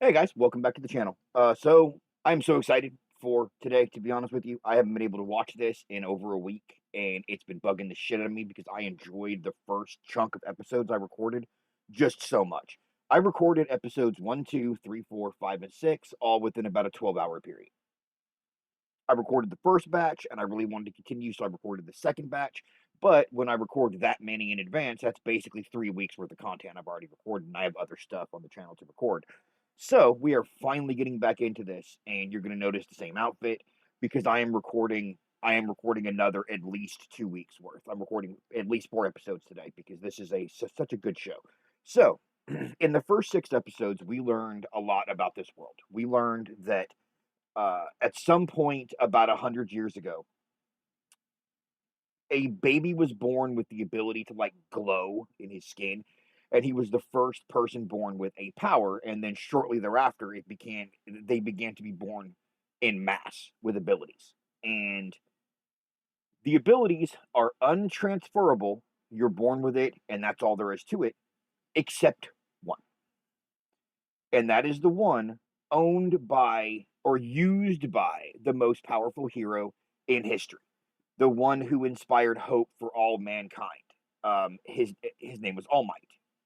Hey guys, welcome back to the channel. So I'm so excited for today, to be honest with you. I haven't been able to watch this in over a week, and it's been bugging the shit out of me because I enjoyed the first chunk of episodes I recorded just so much. I recorded episodes 1, 2, 3, 4, 5, and 6, all within about a 12-hour period. I recorded the first batch and I really wanted to continue, so I recorded the second batch. But when I record that many in advance, that's basically 3 weeks worth of content I've already recorded, and I have other stuff on the channel to record. So we are finally getting back into this, and you're going to notice the same outfit because I am recording. I am recording another at least 2 weeks worth. I'm recording at least 4 episodes today because this is such a good show. So, in the first 6 episodes, we learned a lot about this world. We learned that at some point about 100 years ago, a baby was born with the ability to like glow in his skin, and he was the first person born with a power. And then shortly thereafter, they began to be born in mass with abilities, and the abilities are untransferable. You're born with it, and that's all there is to it, except one, and that is the one owned by or used by the most powerful hero in history, the one who inspired hope for all mankind. His name was All Might,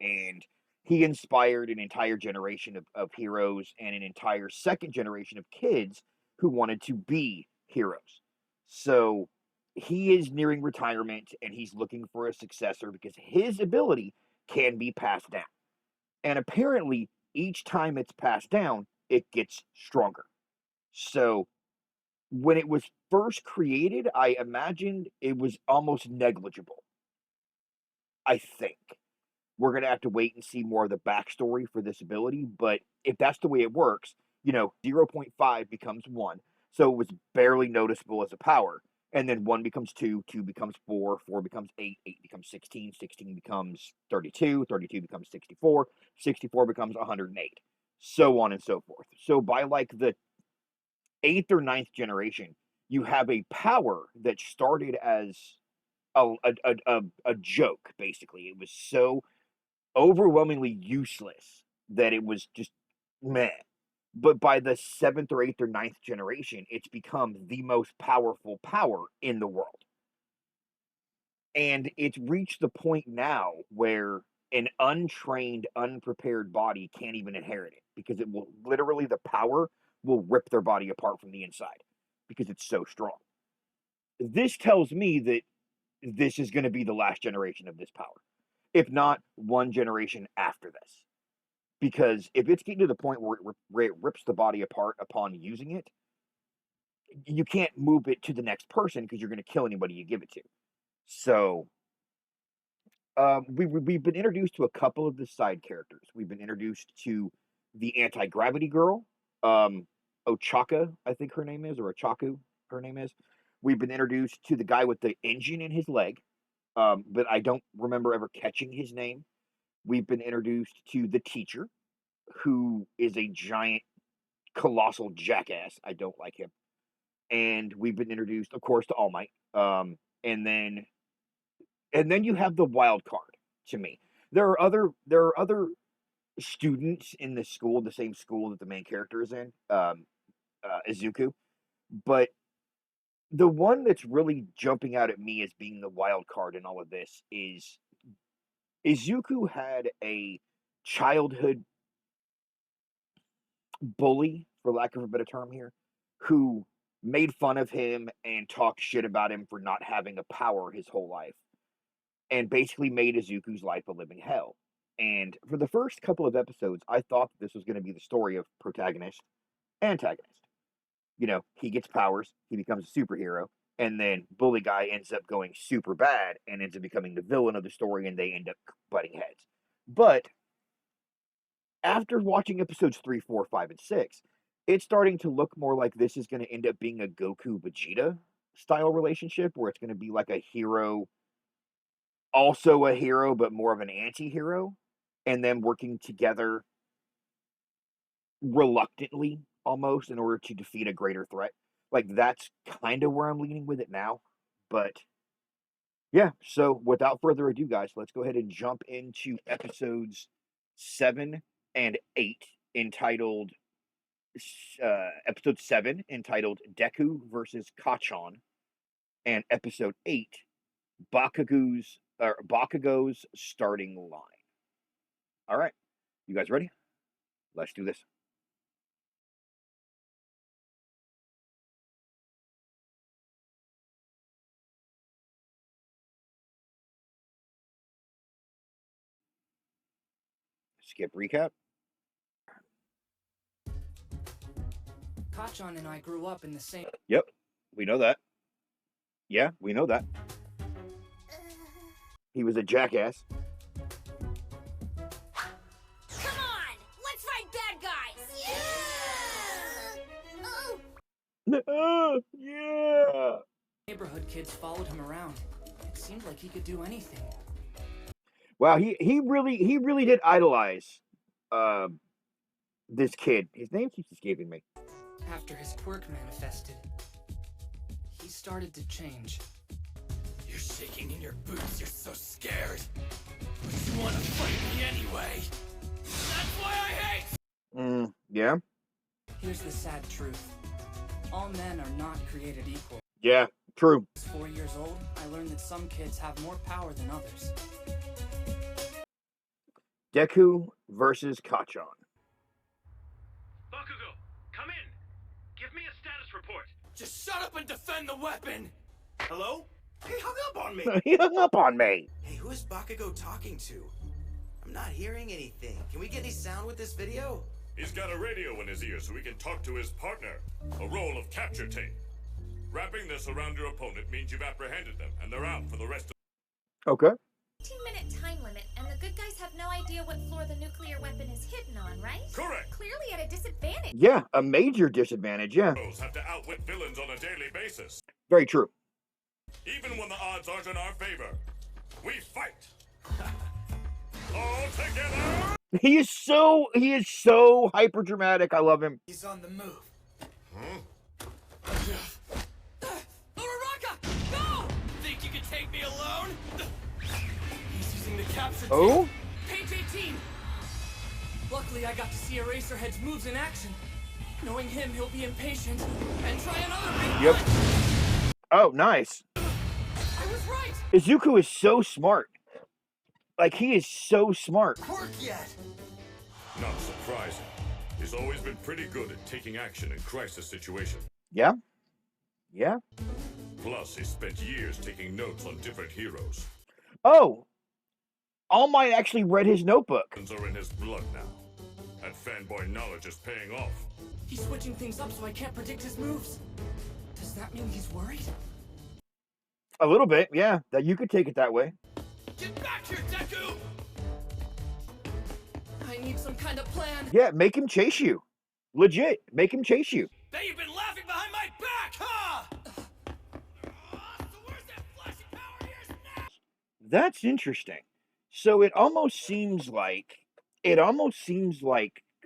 and he inspired an entire generation of heroes and an entire second generation of kids who wanted to be heroes. So he is nearing retirement, and he's looking for a successor because his ability can be passed down. And apparently, each time it's passed down, it gets stronger. So when it was first created, I imagined it was almost negligible. I think we're going to have to wait and see more of the backstory for this ability. But if that's the way it works, 0.5 becomes 1. So it was barely noticeable as a power. And then 1 becomes 2, 2 becomes 4, 4 becomes 8, 8 becomes 16, 16 becomes 32, 32 becomes 64, 64 becomes 108, so on and so forth. So by like the eighth or ninth generation, you have a power that started as a joke. Basically, it was so overwhelmingly useless that it was just meh. But by the seventh or eighth or ninth generation, it's become the most powerful power in the world. And it's reached the point now where an untrained, unprepared body can't even inherit it because it will literally, the power will rip their body apart from the inside because it's so strong. This tells me that this is going to be the last generation of this power, if not one generation after this. Because if it's getting to the point where it rips the body apart upon using it, you can't move it to the next person because you're going to kill anybody you give it to. So we've been introduced to a couple of the side characters. We've been introduced to the anti-gravity girl, Ochaka, I think her name is, or Ochaku, her name is. We've been introduced to the guy with the engine in his leg, but I don't remember ever catching his name. We've been introduced to the teacher, who is a giant, colossal jackass. I don't like him. And we've been introduced, of course, to All Might. And then you have the wild card to me. There are other students in the school, the same school that the main character is in, Izuku. But the one that's really jumping out at me as being the wild card in all of this is Izuku had a childhood bully, for lack of a better term here, who made fun of him and talked shit about him for not having a power his whole life, and basically made Izuku's life a living hell. And for the first couple of episodes, I thought that this was going to be the story of protagonist, antagonist. He gets powers, he becomes a superhero, and then bully guy ends up going super bad and ends up becoming the villain of the story, and they end up butting heads. But after watching episodes 3, 4, 5, and 6, it's starting to look more like this is going to end up being a Goku Vegeta style relationship, where it's going to be like a hero, also a hero, but more of an anti hero, and them working together reluctantly almost in order to defeat a greater threat. Like, that's kind of where I'm leaning with it now. But yeah, so without further ado, guys, let's go ahead and jump into episodes 7 and 8 entitled episode 7 entitled Deku versus Kacchan, and episode 8 Bakugo's starting line. All right, you guys ready? Let's do this. Skip recap. Kacchan and I grew up in the same... Yep, we know that. Yeah, we know that. He was a jackass. Come on! Let's fight bad guys! Yeah! Oh! Yeah! Neighborhood kids followed him around. It seemed like he could do anything. Wow, he really did idolize this kid. His name keeps escaping me. After his quirk manifested, he started to change. You're shaking in your boots, you're so scared. But you want to fight me anyway. That's why I hate... Yeah? Here's the sad truth. All men are not created equal. Yeah, true. At 4 years old, I learned that some kids have more power than others. Deku versus Kacchan. Bakugo, come in. Give me a status report. Just shut up and defend the weapon! Hello? He hung up on me! He hung up on me. Hey, who is Bakugo talking to? I'm not hearing anything. Can we get any sound with this video? He's got a radio in his ear so he can talk to his partner. A roll of capture tape. Wrapping this around your opponent means you've apprehended them, and they're out for the rest of... Okay. 15-minute time limit, and the good guys have no idea what floor the nuclear weapon is hidden on, right? Correct! Clearly at a disadvantage. Yeah, a major disadvantage, yeah. Heroes have to outwit villains on a daily basis. Very true. Even when the odds aren't in our favor, we fight! All together! He is so hyper dramatic. I love him. He's on the move. Huh? Uaraca! No! Think you can take me alone? He's using the capture tape. Oh? Page 18! Luckily, I got to see Eraserhead's moves in action. Knowing him, he'll be impatient and try another big Yep. punch. Oh, nice. I was right! Izuku is so smart. Like, he is so smart. Quirk yet! Not surprising. He's always been pretty good at taking action in crisis situations. Yeah? Yeah? Plus, he spent years taking notes on different heroes. Oh! All Might actually read his notebook. Villains are in his blood now. That fanboy knowledge is paying off. He's switching things up so I can't predict his moves. Does that mean he's worried? A little bit, yeah. That you could take it that way. Get back here, Deku! I need some kind of plan. Yeah, make him chase you. Legit, make him chase you. Bet you've been laughing behind my back, huh? So where's that flashing power of yours now? That's interesting. So it almost seems like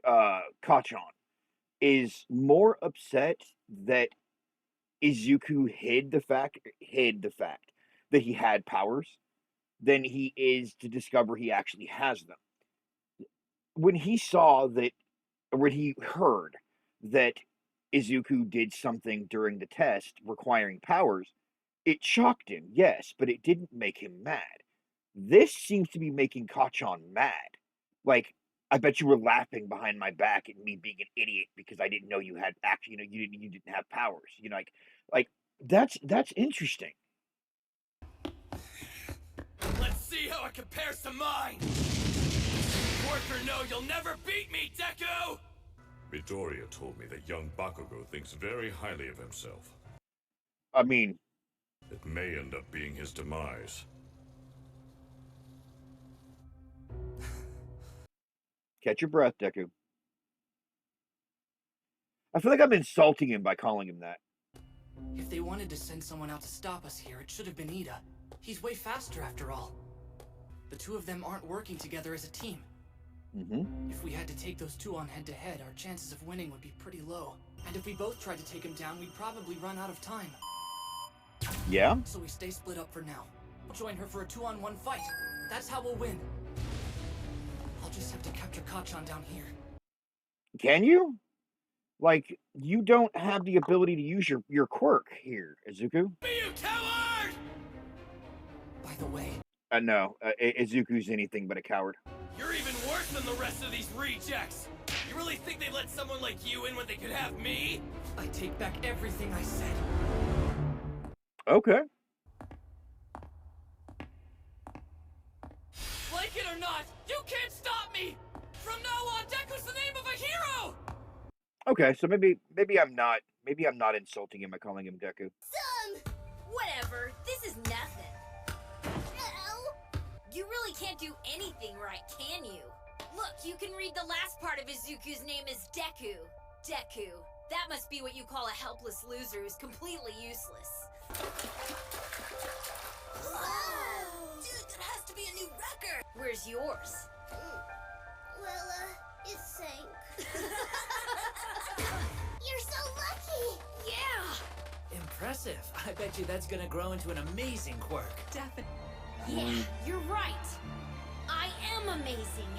Kacchan is more upset that Izuku hid the fact that he had powers than he is to discover he actually has them. When he heard that Izuku did something during the test requiring powers, it shocked him, yes, but it didn't make him mad. This seems to be making Kacchan mad. Like, I bet you were laughing behind my back at me being an idiot because I didn't know you had you didn't have powers. Like that's interesting. Let's see how it compares to mine! Quirk or no, you'll never beat me, Deku! Midoriya told me that young Bakugo thinks very highly of himself. I mean, It may end up being his demise. catch your breath, Deku. I feel like I'm insulting him by calling him that. If they wanted to send someone out to stop us here, it should have been Ida. He's way faster after all. The two of them aren't working together as a team. Mm-hmm. If we had to take those two on head-to-head, our chances of winning would be pretty low. And if we both tried to take him down, we'd probably run out of time. Yeah? So we stay split up for now. We'll join her for a 2-on-1 fight. That's how we'll win. I'll just have to capture Kacchan down here. Can you? Like, you don't have the ability to use your quirk here, Izuku. Me, you coward! By the way, No, Izuku's anything but a coward. You're even worse than the rest of these rejects! You really think they'd let someone like you in when they could have me? I take back everything I said. Okay. Like it or not, you can't stop me! From now on, Deku's the name of a hero! Okay, so maybe I'm not insulting him by calling him Deku. Whatever. This is nothing. You really can't do anything right, can you? Look, you can read the last part of Izuku's name as Deku. Deku. That must be what you call a helpless loser who's completely useless. Dude, that has to be a new record! Where's yours? Well, it sank. You're so lucky! Yeah! Impressive. I bet you that's gonna grow into an amazing quirk. Definitely. Yeah, you're right. I am amazing.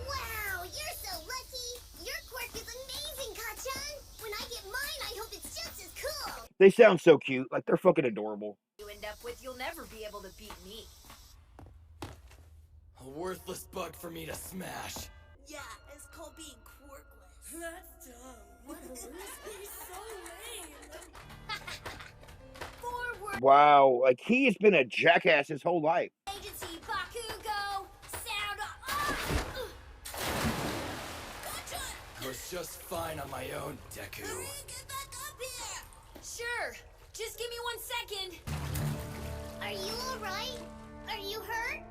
Wow, you're so lucky! Your quirk is amazing, Kacchan! When I get mine, I hope it's just as cool! They sound so cute, like they're fucking adorable. You end up with, you'll never be able to beat me. A worthless bug for me to smash. Yeah, it's called being quirkless. That's dumb. What a loser. He's so lame. Forward Wow, like he has been a jackass his whole life. agency, Bakugo! Sound off! Gotcha! I was just fine on my own, Deku. Hurry and get back up here! Sure. Just give me 1 second. Are you alright? Are you hurt?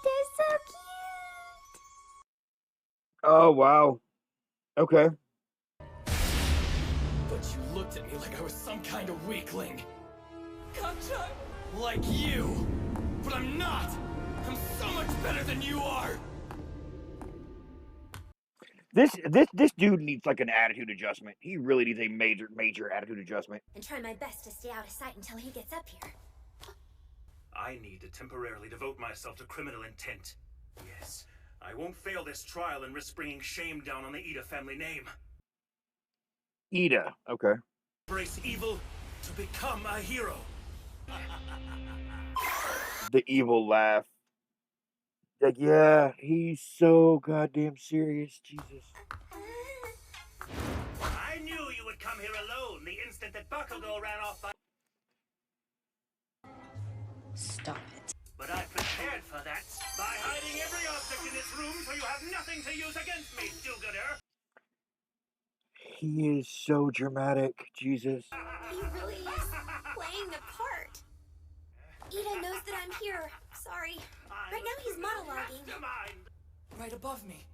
They're so cute! Oh wow. Okay. But you looked at me like I was some kind of weakling. Kacchan! Like you! But I'm not! I'm so much better than you are! This dude needs like an attitude adjustment. He really needs a major attitude adjustment. And try my best to stay out of sight until he gets up here. I need to temporarily devote myself to criminal intent. Yes, I won't fail this trial and risk bringing shame down on the Ida family name. Ida. Okay. Embrace evil to become a hero. The evil laugh. Like, yeah, he's so goddamn serious. Jesus. I knew you would come here alone the instant that Bakugo ran off by... Stop it. But I prepared for that by hiding every object in this room so you have nothing to use against me, do-gooder. He is so dramatic. Jesus. He really is playing the part. Ida knows that I'm here. Sorry. Right now he's monologuing. Mastermind. Right above me.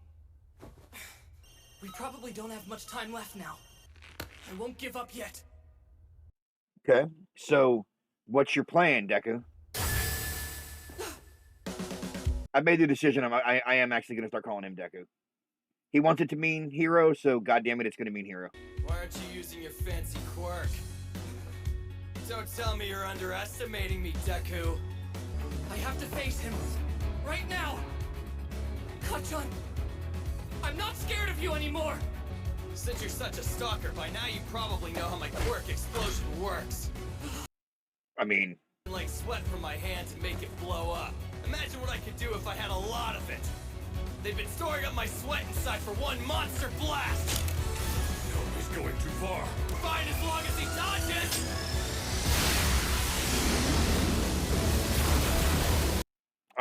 We probably don't have much time left now. I won't give up yet. Okay. So, what's your plan, Deku? I made the decision. I am actually going to start calling him Deku. He wants it to mean hero, so goddammit, it's going to mean hero. Why aren't you using your fancy quirk? Don't tell me you're underestimating me, Deku. I have to face him. Right now! Kacchan! I'm not scared of you anymore! Since you're such a stalker, by now you probably know how my quirk explosion works. I mean... Like sweat from my hands and make it blow up. Imagine what I could do if I had a lot of it. They've been storing up my sweat inside for one monster blast! No, he's going too far. Fine as long as he dodges!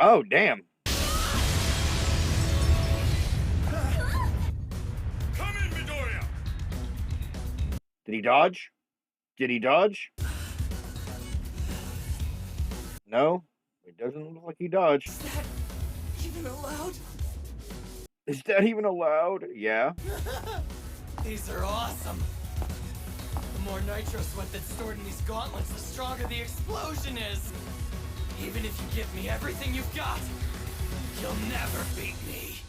Oh, damn. Come in, Midoriya! Did he dodge? Did he dodge? No, it doesn't look like he dodged. Is that even allowed? Is that even allowed? Yeah. These are awesome. The more nitro sweat that's stored in these gauntlets, the stronger the explosion is. Even if you give me everything you've got, you'll never beat me.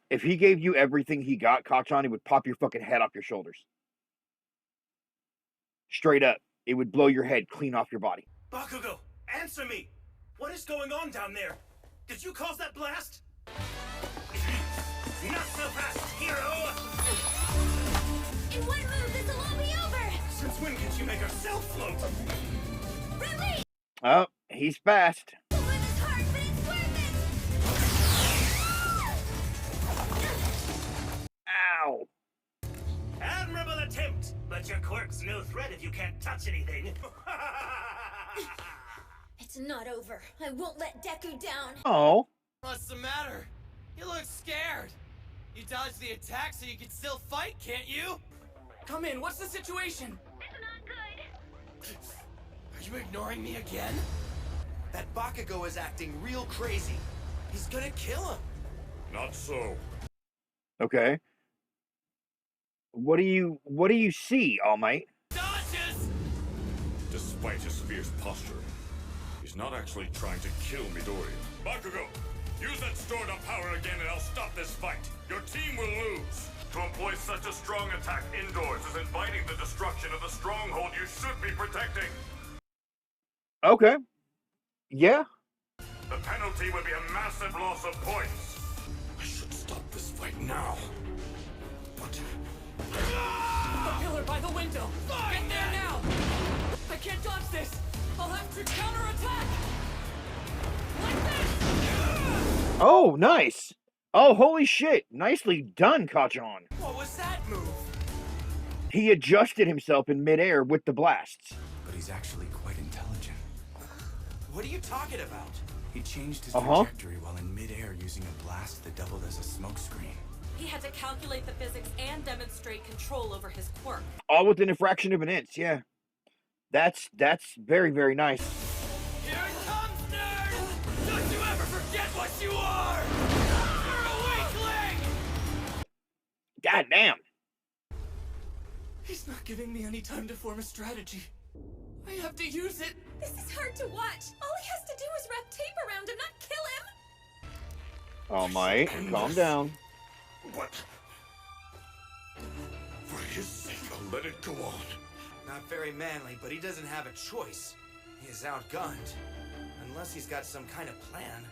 If he gave you everything he got, Kacchan, he would pop your fucking head off your shoulders. Straight up. It would blow your head clean off your body. Bakugo, answer me! What is going on down there? Did you cause that blast? Not so fast, hero! In one move, this'll all be over! Since when can you make herself float? Release! Oh, he's fast. The move is hard, but it's worth it! Ow. Admirable attempt, but your quirk's no threat if you can't touch anything. It's not over. I won't let Deku down. Oh. What's the matter? You look scared. You dodged the attack so you can still fight, can't you? Come in, what's the situation? It's not good. Are you ignoring me again? That Bakugo is acting real crazy. He's gonna kill him. Not so. Okay. What do you see, All Might? Dodges! Despite his fierce posture, he's not actually trying to kill Midoriya. Bakugo, use that stored-up power again and I'll stop this fight. Your team will lose. To employ such a strong attack indoors is inviting the destruction of the stronghold you should be protecting. Okay. Yeah. The penalty would be a massive loss of points. I should stop this fight now. But... The pillar by the window! Get there now! I can't dodge this! I'll have to counterattack! Like this! Oh, nice. Oh, holy shit. Nicely done, Kacchan. What was that move? He adjusted himself in midair with the blasts. But he's actually quite intelligent. What are you talking about? He changed his Uh-huh. trajectory while in midair using a blast that doubled as a smokescreen. He had to calculate the physics and demonstrate control over his quirk. All within a fraction of an inch, yeah. That's very, very nice. Here it comes, nerd! Don't you ever forget what you are! You're a weakling! God damn. He's not giving me any time to form a strategy. I have to use it! This is hard to watch. All he has to do is wrap tape around him, not kill him. All Might, calm down. What? For his sake, I'll let it go on. Not very manly, but he doesn't have a choice. He is outgunned. Unless he's got some kind of plan.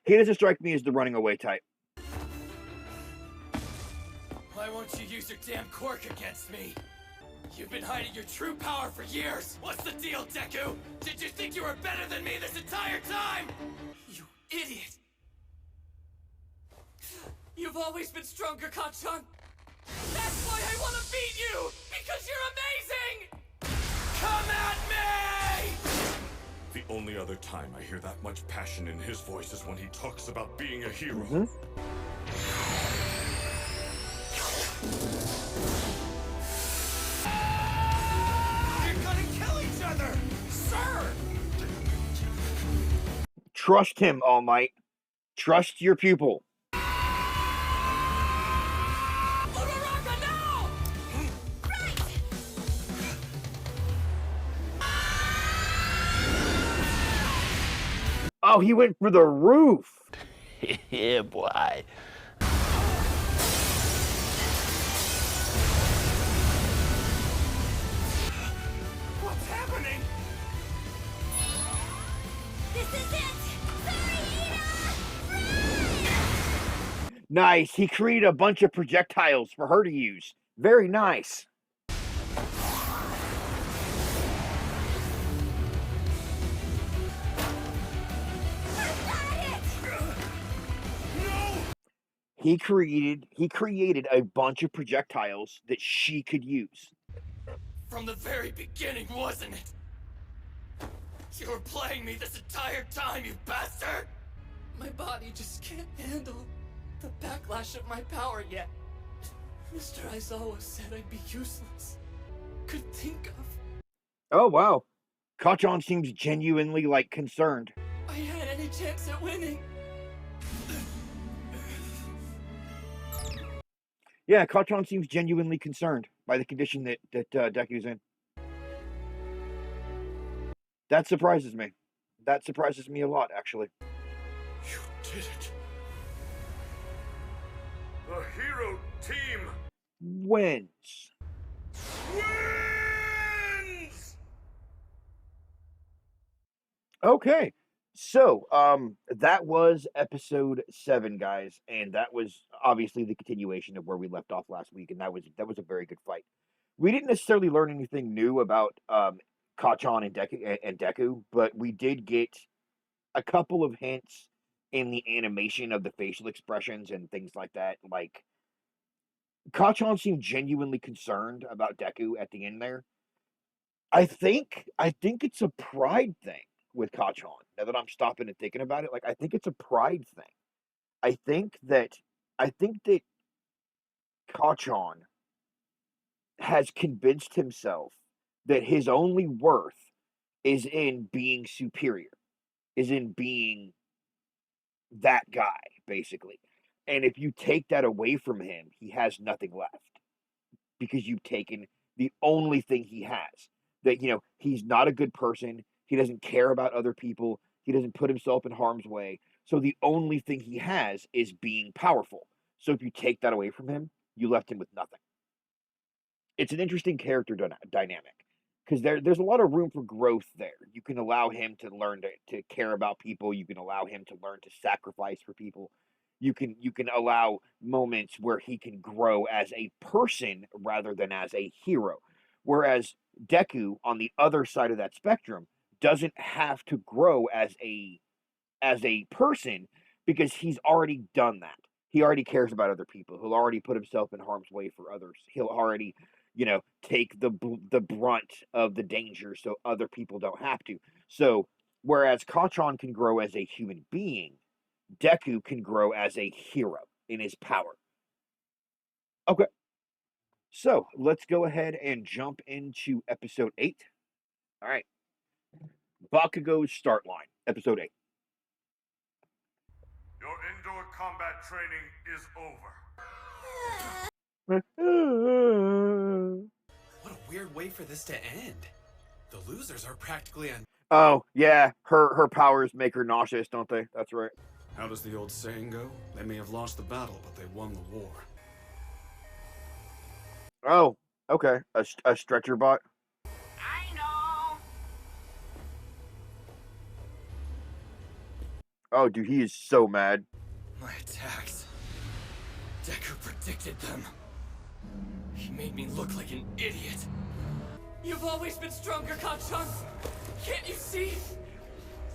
He doesn't strike me as the running away type. Why won't you use your damn quirk against me? You've been hiding your true power for years! What's the deal, Deku? Did you think you were better than me this entire time? You idiot! You've always been stronger, Kacchan! That's why I want to beat you! Because you're amazing! Come at me! The only other time I hear that much passion in his voice is when he talks about being a hero. Mm-hmm. You're gonna kill each other! Sir! Trust him, All Might. Trust your pupil. Uaraca, now! Oh, he went for the roof. Yeah, boy. What's happening? This is it! Sorry, Ida! Nice. He created a bunch of projectiles for her to use. Very nice. He created a bunch of projectiles that she could use. From the very beginning, wasn't it? You were playing me this entire time, you bastard! My body just can't handle the backlash of my power yet. Mr. Aizawa said I'd be useless. Could think of... Oh, wow. Kacchan seems genuinely, concerned. I had any chance at winning. Yeah, Kacchan seems genuinely concerned by the condition that Deku's in. That surprises me. That surprises me a lot, actually. You did it. The hero team Wins. wins! Okay. So, that was episode 7, guys, and that was obviously the continuation of where we left off last week, and that was a very good fight. We didn't necessarily learn anything new about Kacchan and Deku, but we did get a couple of hints in the animation of the facial expressions and things like that. Like Kacchan seemed genuinely concerned about Deku at the end there. I think it's a pride thing with Kacchan. Now that I'm stopping and thinking about it, like I think it's a pride thing. I think that I think that Kacchan has convinced himself that his only worth is in being superior, is in being that guy, basically. And if you take that away from him, he has nothing left because you've taken the only thing he has. That, he's not a good person. He doesn't care about other people. He doesn't put himself in harm's way. So the only thing he has is being powerful. So if you take that away from him, you left him with nothing. It's an interesting character dynamic because there's a lot of room for growth there. You can allow him to learn to care about people. You can allow him to learn to sacrifice for people. You can allow moments where he can grow as a person rather than as a hero. Whereas Deku, on the other side of that spectrum, doesn't have to grow as a person because he's already done that. He already cares about other people. He'll already put himself in harm's way for others. He'll already, take the brunt of the danger so other people don't have to. So, whereas Kacchan can grow as a human being, Deku can grow as a hero in his power. Okay. So, let's go ahead and jump into episode 8. All right. Bakugo's start line, episode 8. Your indoor combat training is over. What a weird way for this to end. The losers are practically on. Oh, yeah. Her powers make her nauseous, don't they? That's right. How does the old saying go? They may have lost the battle, but they won the war. Oh, okay. A stretcher bot. I know. Oh, dude, he is so mad. My attacks. Deku predicted them. He made me look like an idiot. You've always been stronger, Kacchan. Can't you see?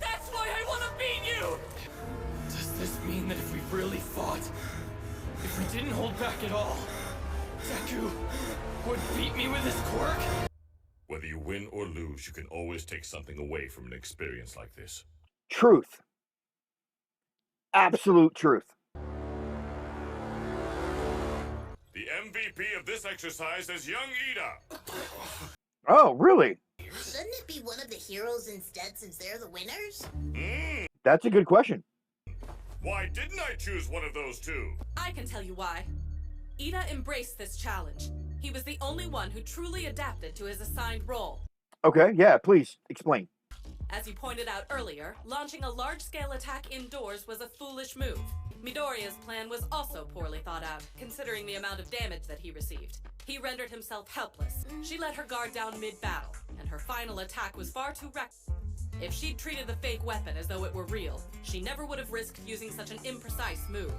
That's why I want to beat you! Does this mean that if we really fought, if we didn't hold back at all, Deku would beat me with his quirk? Whether you win or lose, you can always take something away from an experience like this. Truth. Absolute truth. The MVP of this exercise is young Ida. Oh, really? Shouldn't it be one of the heroes instead since they're the winners? That's a good question. Why didn't I choose one of those two? I can tell you why. Ida embraced this challenge. He was the only one who truly adapted to his assigned role. Okay, yeah, please, explain. As you pointed out earlier, launching a large-scale attack indoors was a foolish move. Midoriya's plan was also poorly thought out, considering the amount of damage that he received. He rendered himself helpless. She let her guard down mid-battle, and her final attack was far too reckless. If she'd treated the fake weapon as though it were real, she never would have risked using such an imprecise move.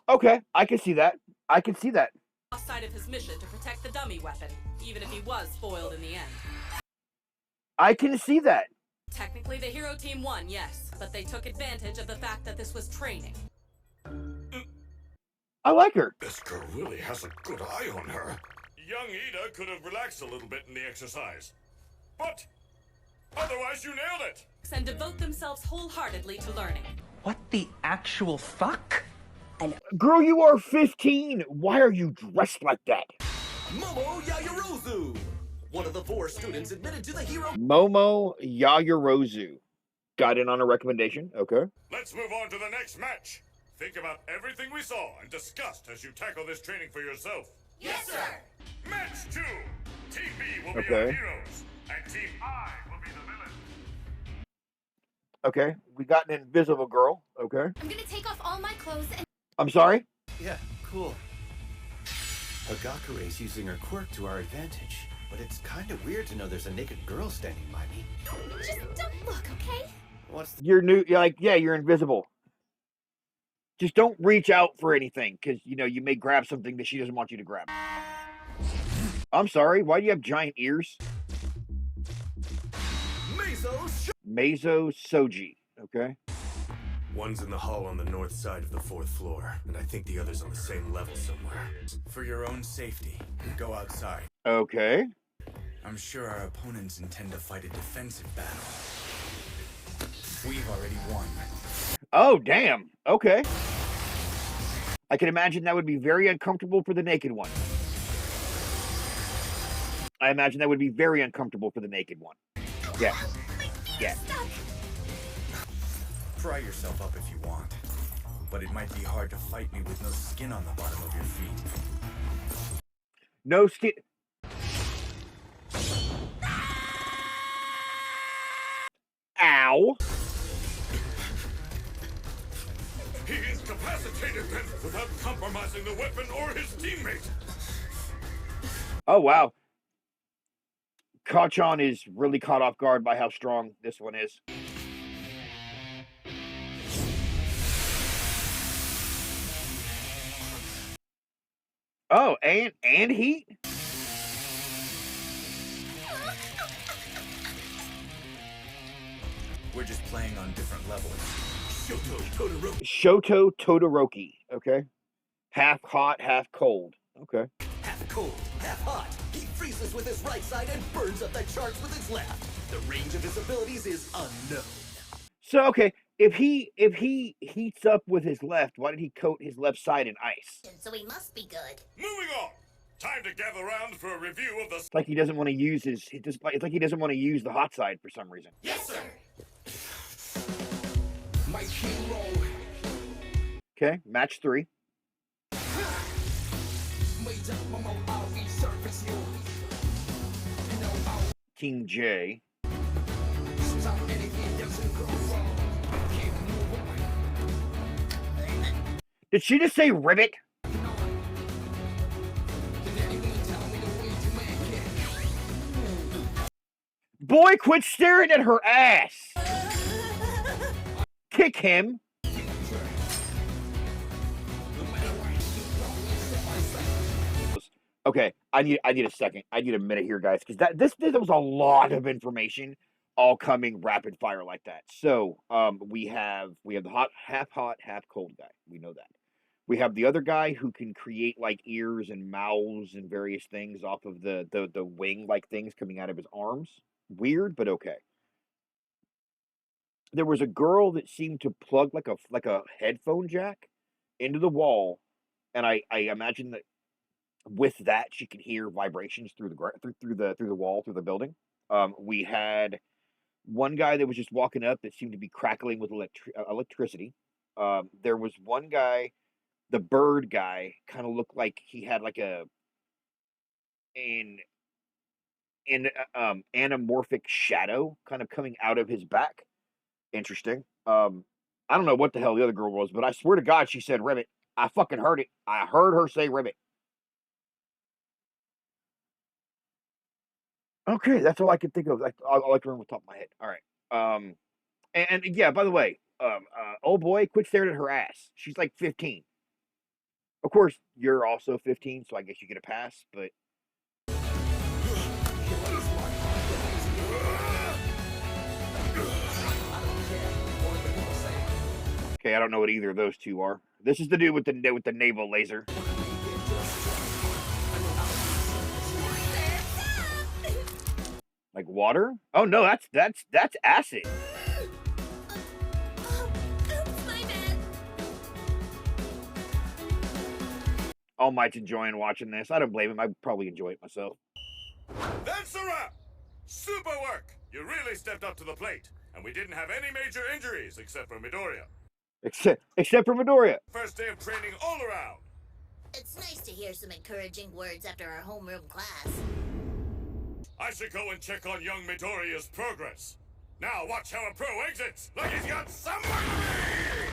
Okay, I can see that. I can see that. Lost sight of his mission to protect the dummy weapon, even if he was foiled in the end. I can see that. Technically, the hero team won, yes, but they took advantage of the fact that this was training. I like her. This girl really has a good eye on her. Young Ida could have relaxed a little bit in the exercise. But otherwise, you nailed it. And devote themselves wholeheartedly to learning. What the actual fuck? Girl, you are 15. Why are you dressed like that? Momo Yaoyorozu, one of the 4 students admitted to the hero. Momo Yaoyorozu. Got in on a recommendation. Okay. Let's move on to the next match. Think about everything we saw and discussed as you tackle this training for yourself. Yes, sir. Match 2. Team B will be Okay. our heroes, and Team I will be the villain. Okay. We got an invisible girl. Okay. I'm gonna take off all my clothes and... I'm sorry? Yeah, cool. Hagakure's using her quirk to our advantage, but it's kind of weird to know there's a naked girl standing by me. Just don't look, okay? You're new. You're like, yeah, you're invisible. Just don't reach out for anything, because, you know, you may grab something that she doesn't want you to grab. I'm sorry, why do you have giant ears? Meizo Soji, okay. One's in the hall on the north side of the 4th floor, and I think the other's on the same level somewhere. For your own safety, go outside. Okay. I'm sure our opponents intend to fight a defensive battle. We've already won. Oh, damn. Okay. I can imagine that would be very uncomfortable for the naked one. I imagine that would be very uncomfortable for the naked one. Yeah. Yeah. Pry yourself up if you want, but it might be hard to fight me with no skin on the bottom of your feet. No skin. Ow. He incapacitated them without compromising the weapon or his teammate. Oh, wow. Kacchan is really caught off guard by how strong this one is. Oh, and heat? We're just playing on different levels. Shoto Todoroki, okay. Half hot, half cold. Okay. Half cold, half hot. He freezes with his right side and burns up the charts with his left. The range of his abilities is unknown. So, okay, if he heats up with his left, why did he coat his left side in ice? So he must be good. Moving on. Time to gather round for a review of the... It's like he doesn't want to use his... It's like he doesn't want to use the hot side for some reason. Yes, sir. My hero. Okay, match 3. King J. Did she just say ribbit? Boy, quit staring at her ass! Kick him! Okay, I need a second. I need a minute here, guys, because this was a lot of information all coming rapid fire like that. So, we have the half cold guy. We know that. We have the other guy who can create like ears and mouths and various things off of the wing like things coming out of his arms. Weird, but okay. There was a girl that seemed to plug like a headphone jack into the wall, and I imagine that with that she can hear vibrations through the wall, through the building. We had one guy that was just walking up that seemed to be crackling with electricity. There was one guy, the bird guy, kind of looked like he had like an anamorphic shadow kind of coming out of his back. Interesting. I don't know what the hell the other girl was, but I swear to God she said ribbit. I fucking heard it. I heard her say ribbit. Okay, that's all I can think of. All I can remember off the top of my head. All right. And yeah, by the way, oh boy, quit staring at her ass. She's like 15. Of course, you're also 15, so I guess you get a pass, but... Okay, I don't know what either of those two are. This is the dude with the naval laser. Like water? Oh no, that's acid. All Might's enjoying watching this. I don't blame him. I'd probably enjoy it myself. That's a wrap! Super work! You really stepped up to the plate, and we didn't have any major injuries except for Midoriya. Except for Midoriya. First day of training all around. It's nice to hear some encouraging words after our homeroom class. I should go and check on young Midoriya's progress. Now watch how a pro exits, like he's got somewhere.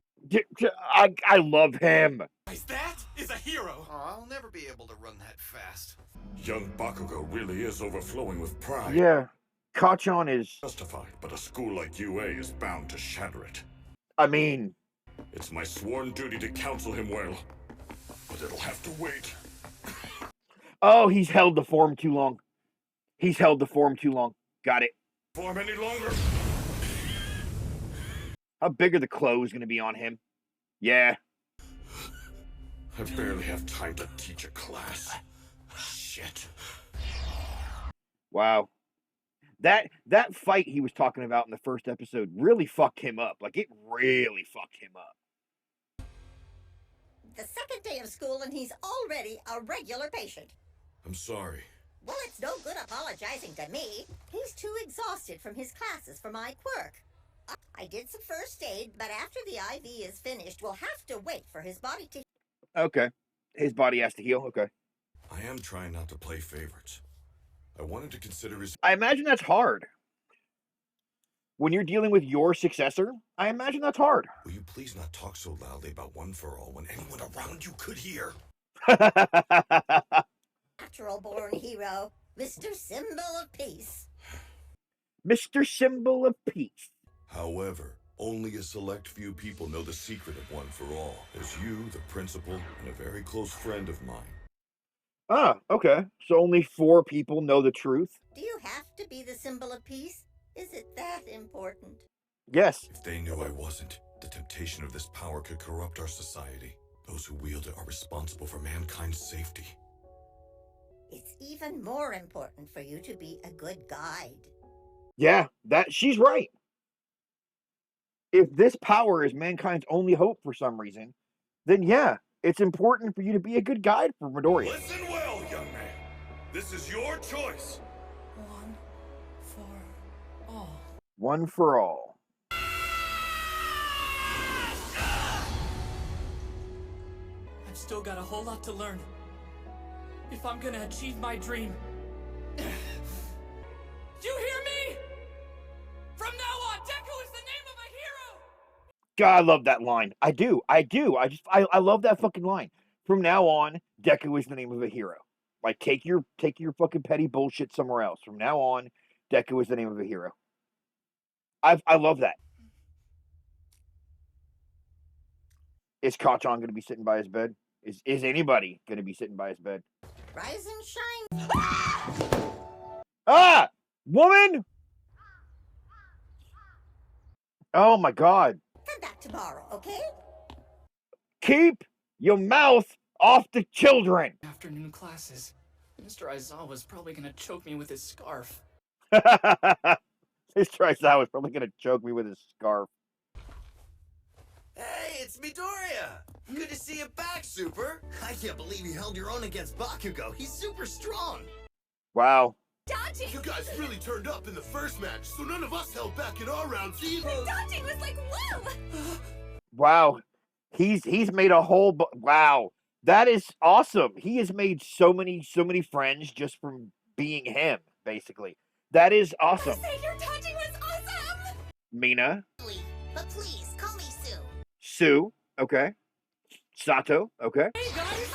I love him. That is a hero. Oh, I'll never be able to run that fast. Young Bakugo really is overflowing with pride. Yeah. Kacchan is justified, but a school like UA is bound to shatter it. I mean, it's my sworn duty to counsel him well, but it'll have to wait. Oh, he's held the form too long. He's held the form too long. Got it. Form any longer? How big are the clothes going to be on him? Yeah. I barely have time to teach a class. Shit. Wow. That fight he was talking about in the first episode really fucked him up. Like, it really fucked him up. The second day of school and he's already a regular patient. I'm sorry. Well, it's no good apologizing to me. He's too exhausted from his classes for my quirk. I did some first aid, but after the IV is finished, we'll have to wait for his body to... Okay. His body has to heal. Okay. I am trying not to play favorites. I wanted to consider his... I imagine that's hard. When you're dealing with your successor, I imagine that's hard. Will you please not talk so loudly about One for All when anyone around you could hear? Natural-born hero, Mr. Symbol of Peace. Mr. Symbol of Peace. However, only a select few people know the secret of One for All. There's you, the principal, and a very close friend of mine. Ah, okay. So only 4 people know the truth? Do you have to be the symbol of peace? Is it that important? Yes. If they knew I wasn't, the temptation of this power could corrupt our society. Those who wield it are responsible for mankind's safety. It's even more important for you to be a good guide. Yeah, she's right. If this power is mankind's only hope for some reason, then yeah, it's important for you to be a good guide for Midoriya. Listen well, young man. This is your choice. One for all. One for all. I've still got a whole lot to learn. If I'm gonna achieve my dream. Do you hear me? From now on, Deku is the name of a hero! God, I love that line. I do. I love that fucking line. From now on, Deku is the name of a hero. Like, take your fucking petty bullshit somewhere else. From now on, Deku is the name of a hero. I love that. Is Kacchan gonna be sitting by his bed? Is anybody gonna be sitting by his bed? Rise and shine. Ah! Woman! Oh my god. Come back tomorrow, okay? Keep your mouth off the children! Afternoon classes. Mr. Aizawa's probably gonna choke me with his scarf. Mr. Aizawa's probably gonna choke me with his scarf. Hey, it's Midoriya! Good to see you back, Super! I can't believe you held your own against Bakugo. He's super strong! Wow. Dodging! You guys really turned up in the first match, so none of us held back in our rounds either! The dodging was like, whoa! Wow. He's made a whole wow. That is awesome. He has made so many friends just from being him, basically. That is awesome. Say your dodging was awesome! Mina. But please, call me Sue. Sue. Okay. Sato. Okay. Hey guys!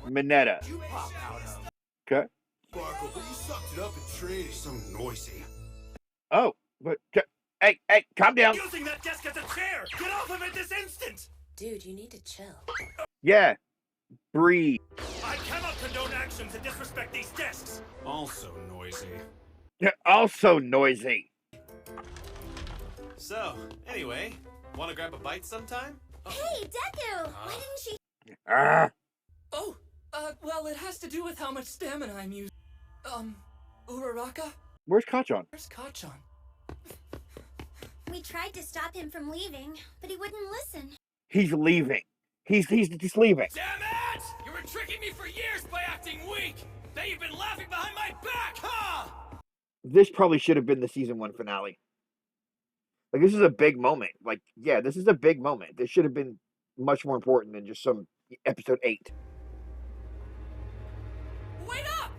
Mineta. You pop out of. Okay. Sparkle, but you sucked it up in training. So noisy. Oh, but hey, calm down. Using that desk as a chair! Get off of it this instant! Dude, you need to chill. Yeah. Breathe. I cannot condone actions that disrespect these desks! Also noisy. Also noisy. So, anyway, want to grab a bite sometime? Hey, Deku! Why didn't she... Oh, well, it has to do with how much stamina I'm using. Uaraca? Where's Kacchan? Where's Kacchan? We tried to stop him from leaving, but he wouldn't listen. He's leaving. He's just leaving. Damn it! You were tricking me for years by acting weak! Now you've been laughing behind my back, huh? This probably should have been the season 1 finale. Like, this is a big moment. Like, yeah, this is a big moment. This should have been much more important than just some episode 8. Wait up!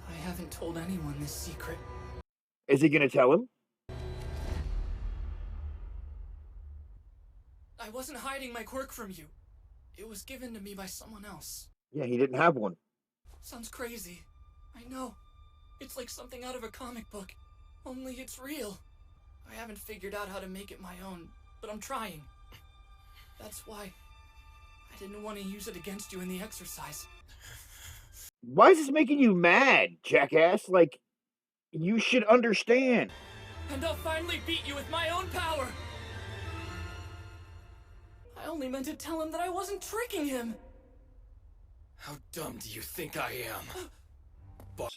I haven't told anyone this secret. Is he gonna tell him? I wasn't hiding my quirk from you. It was given to me by someone else. Yeah, he didn't have one. Sounds crazy. I know. It's like something out of a comic book, only it's real. I haven't figured out how to make it my own, but I'm trying. That's why I didn't want to use it against you in the exercise. Why is this making you mad, jackass? Like, you should understand. And I'll finally beat you with my own power! I only meant to tell him that I wasn't tricking him! How dumb do you think I am?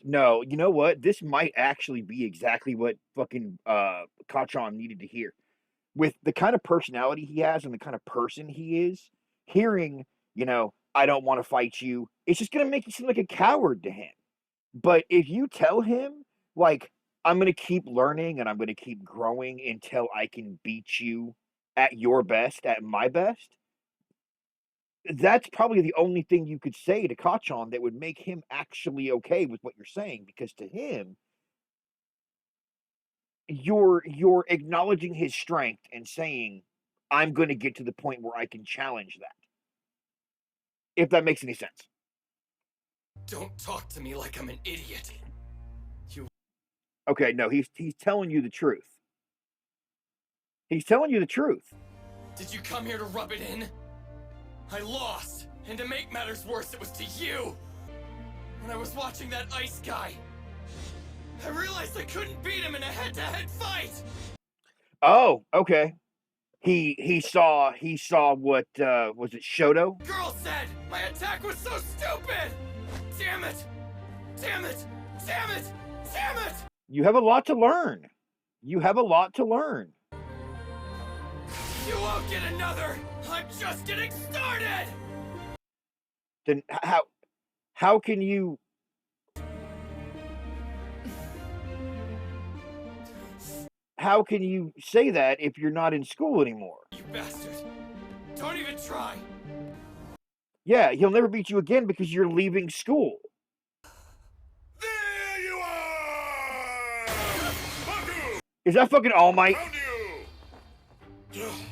No, you know what? This might actually be exactly what fucking Kacchan needed to hear. With the kind of personality he has and the kind of person he is, hearing, I don't want to fight you, it's just going to make you seem like a coward to him. But if you tell him, like, I'm going to keep learning and I'm going to keep growing until I can beat you at your best, at my best, that's probably the only thing you could say to Kacchan that would make him actually okay with what you're saying, because to him, you're acknowledging his strength and saying, I'm going to get to the point where I can challenge that. If that makes any sense. Don't talk to me like I'm an idiot. Okay, no, he's telling you the truth. He's telling you the truth. Did you come here to rub it in? I lost, and to make matters worse, it was to you! When I was watching that ice guy, I realized I couldn't beat him in a head-to-head fight! Oh, okay. He saw what, was it Shoto? Girl said my attack was so stupid! Damn it! Damn it! Damn it! Damn it! You have a lot to learn. You have a lot to learn. You won't get another! I'm just getting started! Then how can you... How can you say that if you're not in school anymore? You bastard! Don't even try! Yeah, he'll never beat you again because you're leaving school. There you are! Baku! Is that fucking All Might?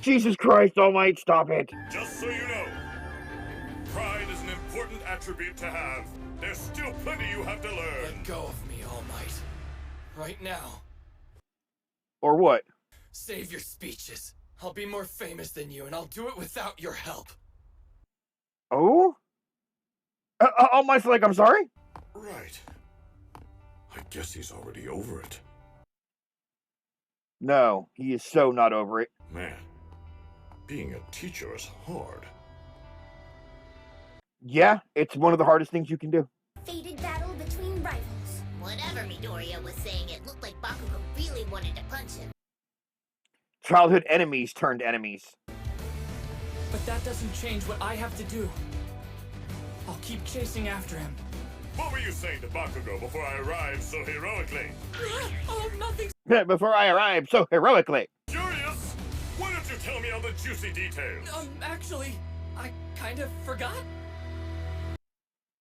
Jesus Christ, All Might, stop it. Just so you know, pride is an important attribute to have. There's still plenty you have to learn. Let go of me, All Might. Right now. Or what? Save your speeches. I'll be more famous than you, and I'll do it without your help. Oh? All Might's like, I'm sorry? Right. I guess he's already over it. No, he is so not over it. Man, being a teacher is hard. Yeah, it's one of the hardest things you can do. Fated battle between rivals. Whatever Midoriya was saying, it looked like Bakugo really wanted to punch him. Childhood enemies turned enemies. But that doesn't change what I have to do. I'll keep chasing after him. What were you saying to Bakugo before I arrived so heroically? Oh, nothing. Before I arrived so heroically. Curious? Why don't you tell me all the juicy details? Actually, I kind of forgot.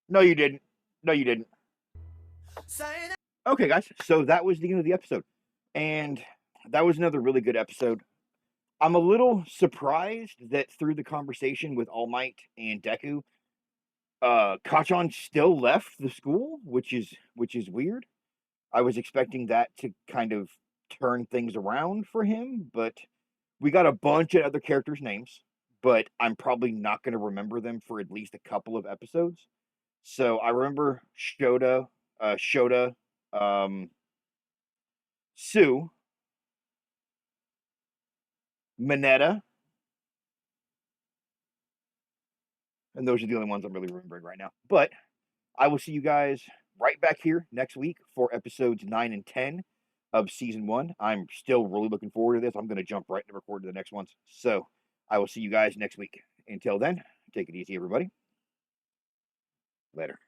No, you didn't. No, you didn't. Okay, guys, so that was the end of the episode. And that was another really good episode. I'm a little surprised that through the conversation with All Might and Deku, Kacchan still left the school, which is weird. I was expecting that to kind of turn things around for him, but we got a bunch of other characters' names, but I'm probably not going to remember them for at least a couple of episodes. So I remember Shota, Sue, Mineta, and those are the only ones I'm really remembering right now. But I will see you guys right back here next week for episodes 9 and 10 of Season 1. I'm still really looking forward to this. I'm going to jump right into recording the next ones. So I will see you guys next week. Until then, take it easy, everybody. Later.